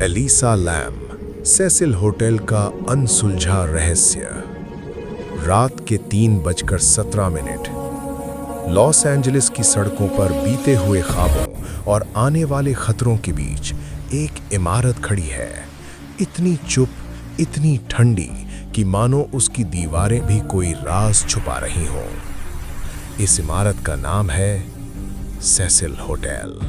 Elisa lamb, Cecil hotel का अनसुलझा रहस्य। रात के 3:17। लॉस एंजलिस की सड़कों पर बीते हुए ख्वाबों और आने वाले खतरों के बीच एक इमारत खड़ी है, इतनी चुप, इतनी ठंडी कि मानो उसकी दीवारें भी कोई राज छुपा रही हों। इस इमारत का नाम है सेसिल होटल।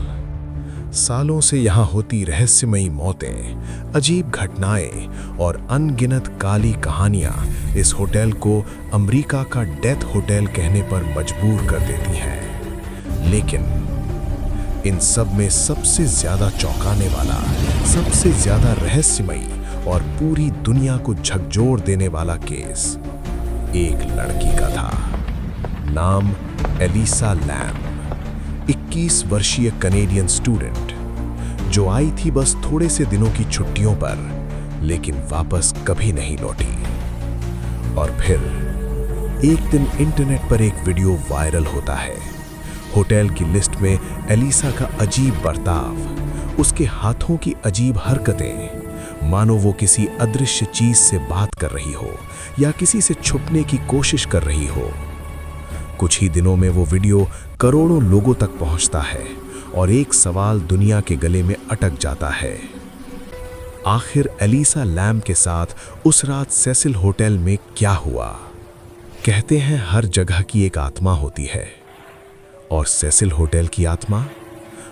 सालों से यहाँ होती रहस्यमयी मौतें, अजीब घटनाएं और अनगिनत काली कहानियाँ इस होटल को अमेरिका का डेथ होटल कहने पर मजबूर कर देती हैं। लेकिन इन सब में सबसे ज्यादा चौंकाने वाला, सबसे ज्यादा रहस्यमयी और पूरी दुनिया को झकझोर देने वाला केस एक लड़की का था। नाम एलिसा लैम, 21 वर्षीय कनेडियन स्टूडेंट जो आई थी बस थोड़े से दिनों की छुट्टियों पर, लेकिन वापस कभी नहीं लौटी। और फिर एक दिन इंटरनेट पर एक वीडियो वायरल होता है। होटल की लिस्ट में एलिसा का अजीब बर्ताव, उसके हाथों की अजीब हरकतें, मानो वो किसी अदृश्य चीज से बात कर रही हो या किसी से छुपने की कोशिश कर रही हो। कुछ ही दिनों में वो वीडियो करोड़ों लोगों तक पहुंचता है और एक सवाल दुनिया के गले में अटक जाता है। आखिर एलिसा लैम के साथ उस रात सेसिल होटल में क्या हुआ? कहते हैं हर जगह की एक आत्मा होती है, और सेसिल होटल की आत्मा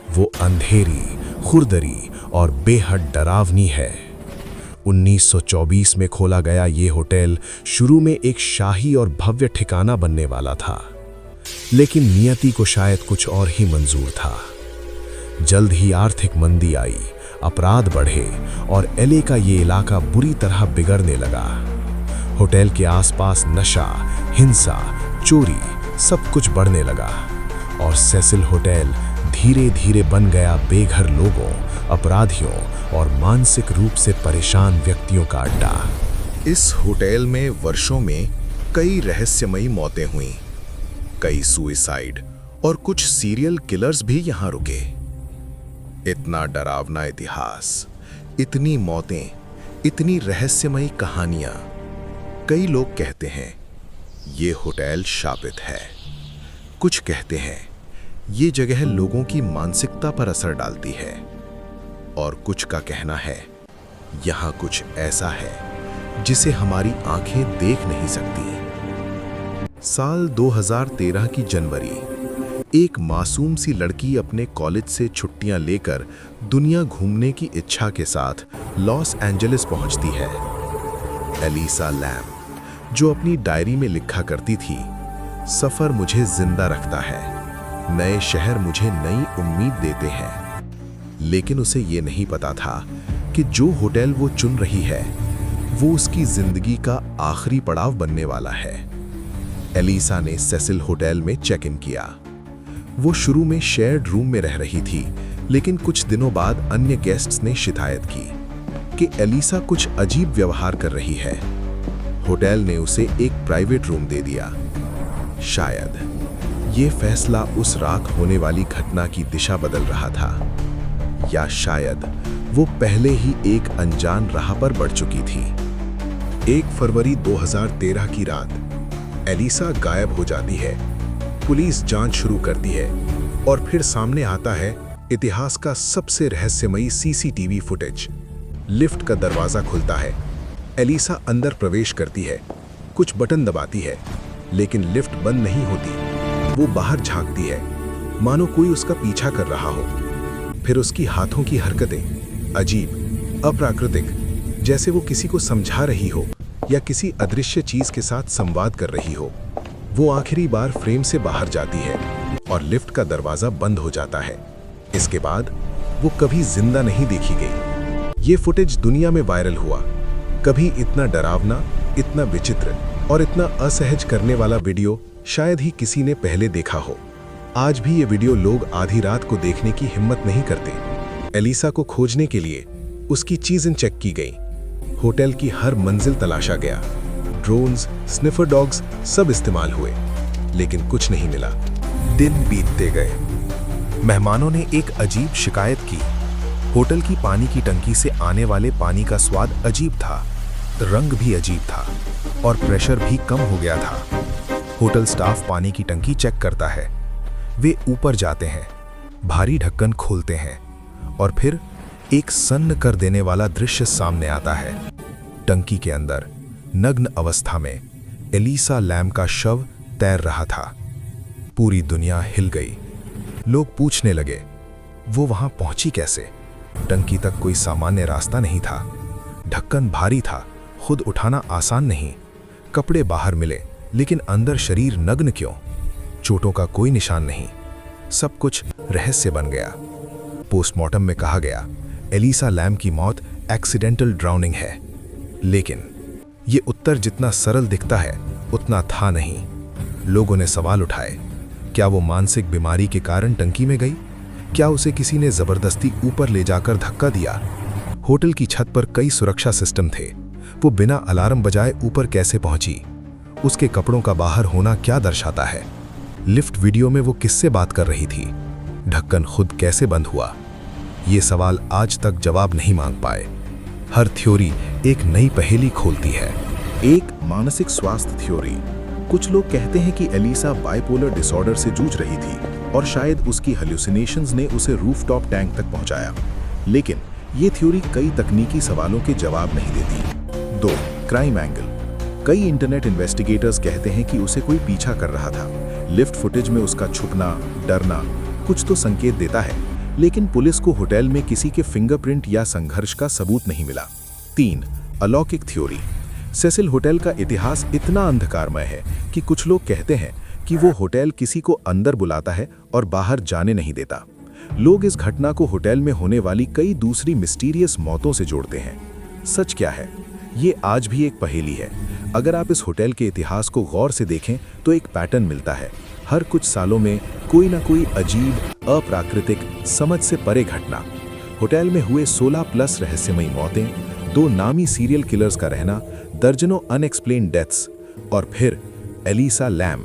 वो अंधेरी, खुरदरी और बेहद डरावनी है। 1924 में खोला गया ये होटल शुरू में एक शाही और भव्य ठिकाना बनने वाला था, लेकिन नियति को शायद कुछ और ही मंजूर था। जल्द ही आर्थिक मंदी आई, अपराध बढ़े और एले का ये इलाका बुरी तरह बिगड़ने लगा। होटल के आसपास नशा, हिंसा, चोरी सब कुछ बढ़ने लगा और सेसिल होटल धीरे धीरे बन गया बेघर लोगों, अपराधियों और मानसिक रूप से परेशान व्यक्तियों का अड्डा। इस होटल में वर्षों में कई रहस्यमयी मौतें हुईं, कई सुइसाइड और कुछ सीरियल किलर्स भी यहाँ रुके। इतना डरावना इतिहास, इतनी मौतें, इतनी रहस्यमयी कहानियां। कई लोग कहते हैं ये होटल शापित है। कुछ कहते हैं ये जगह लोगों की मानसिकता पर असर डालती है, और कुछ का कहना है यहाँ कुछ ऐसा है जिसे हमारी आंखें देख नहीं सकती। साल 2013 की जनवरी, एक मासूम सी लड़की अपने कॉलेज से छुट्टियां लेकर दुनिया घूमने की इच्छा के साथ लॉस एंजलिस पहुंचती है। एलिसा लैम, जो अपनी डायरी में लिखा करती थी, सफर मुझे जिंदा रखता है, नए शहर मुझे नई उम्मीद देते हैं। लेकिन उसे ये नहीं पता था कि जो होटल वो चुन रही है वो उसकी जिंदगी का आखिरी पड़ाव बनने वाला है। एलिसा ने सेसिल होटल में चेक इन किया। वो शुरू में शेयर्ड रूम में रह रही थी, लेकिन कुछ दिनों बाद अन्य गेस्ट्स ने शिकायत की कि एलिसा कुछ अजीब व्यवहार कर रही है। होटल ने उसे एक प्राइवेट रूम दे दिया। शायद ये फैसला उस रात होने वाली घटना की दिशा बदल रहा था, या शायद वो पहले ही एक अनजान राह पर बढ़ चुकी थी। 1 फरवरी 2013 की रात एलिसा गायब हो जाती है। पुलिस जांच शुरू करती है और फिर सामने आता है इतिहास का सबसे रहस्यमयी सीसीटीवी फुटेज। लिफ्ट का दरवाजा खुलता है, एलिसा अंदर प्रवेश करती है, कुछ बटन दबाती है, लेकिन लिफ्ट बंद नहीं होती। वो बाहर झांकती है, मानो कोई उसका पीछा कर रहा हो। फिर उसकी हाथों की हरकतें अजीब, अप्राकृतिक, जैसे वो किसी को समझा रही हो या किसी अदृश्य चीज के साथ संवाद कर रही हो। वो आखिरी बार फ्रेम से बाहर जाती है और लिफ्ट का दरवाजा बंद हो जाता है। इसके बाद वो कभी जिंदा नहीं देखी गई। ये फुटेज दुनिया में वायरल हुआ। कभी इतना डरावना, इतना विचित्र और इतना असहज करने वाला वीडियो शायद ही किसी ने पहले देखा हो। आज भी ये वीडियो लोग आधी रात को देखने की हिम्मत नहीं करते। एलिसा को खोजने के लिए उसकी चीजें चेक की गई, होटल की हर मंजिल तलाशा गया, ड्रोन्स, स्निफर डॉग्स सब इस्तेमाल हुए, लेकिन कुछ नहीं मिला। दिन बीतते गए। मेहमानों ने एक अजीब शिकायत की। होटल की पानी की टंकी से आने वाले पानी का स्वाद अजीब था, रंग भी अजीब था और प्रेशर भी कम हो गया था। होटल स्टाफ पानी की टंकी चेक करता है। वे ऊपर जाते हैं, भारी ढक्कन खोलते हैं और फिर एक सन्न कर देने वाला दृश्य सामने आता है। टंकी के अंदर नग्न अवस्था में एलिसा लैम का शव तैर रहा था। पूरी दुनिया हिल गई। लोग पूछने लगे, वो वहां पहुंची कैसे? टंकी तक कोई सामान्य रास्ता नहीं था। ढक्कन भारी था, खुद उठाना आसान नहीं। कपड़े बाहर मिले, लेकिन अंदर शरीर नग्न क्यों? चोटों का कोई निशान नहीं। सब कुछ रहस्य बन गया। पोस्टमार्टम में कहा गया, एलिसा लैम की मौत एक्सीडेंटल ड्राउनिंग है। लेकिन ये उत्तर जितना सरल दिखता है, उतना था नहीं। लोगों ने सवाल उठाए, क्या वो मानसिक बीमारी के कारण टंकी में गई? क्या उसे किसी ने जबरदस्ती ऊपर ले जाकर धक्का दिया? होटल की छत पर कई सुरक्षा सिस्टम थे। वो बिना अलार्म बजाए ऊपर कैसे पहुंची? उसके कपड़ों का बाहर होना क्या दर्शाता है? लिफ्ट वीडियो में वो किससे बात कर रही थी? ढक्कन खुद कैसे बंद हुआ? ये सवाल आज तक जवाब नहीं मांग पाए। हर थ्योरी एक नई पहेली खोलती है। एक मानसिक स्वास्थ्य थ्योरी। कुछ लोग कहते हैं कि एलिसा बाइपोलर डिसऑर्डर से जूझ रही थी और शायद उसकी हेल्यूसिनेशंस ने उसे रूफटॉप टैंक तक पहुंचाया। लेकिन ये थ्योरी कई तकनीकी सवालों के जवाब नहीं देती। 2. Crime angle. कई इंटरनेट इन्वेस्टिगेटर्स कहते हैं कि उसे कोई पीछा कर रहा था। लिफ्ट फुटेज में उसका छुपना, डरना कुछ तो संकेत देता है, लेकिन पुलिस को होटल में किसी के फिंगरप्रिंट या संघर्ष का सबूत नहीं मिला। 3. अलौकिक थ्योरी। सेसिल होटल का इतिहास इतना अंधकारमय है कि कुछ लोग कहते हैं कि वो होटल किसी को अंदर बुलाता है और बाहर जाने नहीं देता। लोग इस घटना को होटल में होने वाली कई दूसरी मिस्टीरियस मौतों से जोड़ते हैं। सच क्या है? ये आज भी एक पहेली है। अगर आप इस होटल के इतिहास को गौर से देखें तो एक पैटर्न मिलता है। हर कुछ सालों में कोई ना कोई अजीब, अप्राकृतिक, समझ से परे घटना। होटल में हुए 16+ रहस्यमयी मौतें, 2 नामी सीरियल किलर्स का रहना, दर्जनों अनएक्सप्लेन्ड डेथ्स और फिर एलिसा लैम।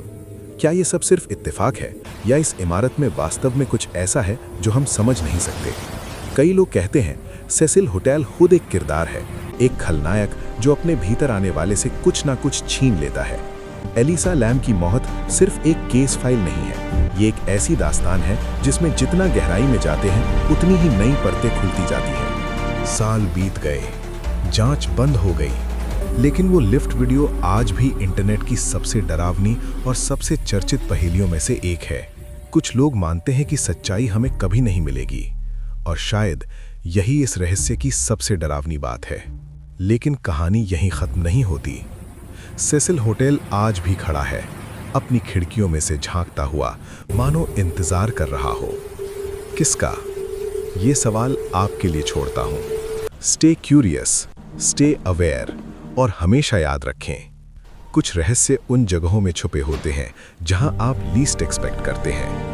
क्या ये सब सिर्फ इत्तेफाक है या इस इमारत में वास्तव में कुछ ऐसा है जो हम समझ नहीं सकते? कई लोग कहते हैं सेसिल होटल खुद एक किरदार है, एक खलनायक जो अपने भीतर आने वाले से कुछ ना कुछ छीन लेता है। एलिसा लैम की मौत सिर्फ एक केस फाइल नहीं है, ये एक ऐसी दास्तान है जिसमें जितना गहराई में जाते हैं उतनी ही नई परतें खुलती जाती हैं। साल बीत गए, जांच बंद हो गई, लेकिन वो लिफ्ट वीडियो आज भी इंटरनेट की सबसे डरावनी और सबसे चर्चित पहेलियों में से एक है। कुछ लोग मानते हैं कि सच्चाई हमें कभी नहीं मिलेगी और शायद यही इस रहस्य की सबसे डरावनी बात है। लेकिन कहानी यहीं खत्म नहीं होती। सेसिल होटल आज भी खड़ा है, अपनी खिड़कियों में से झांकता हुआ, मानो इंतजार कर रहा हो। किसका? ये सवाल आपके लिए छोड़ता हूं। स्टे क्यूरियस, स्टे अवेयर और हमेशा याद रखें, कुछ रहस्य उन जगहों में छुपे होते हैं जहां आप लीस्ट एक्सपेक्ट करते हैं।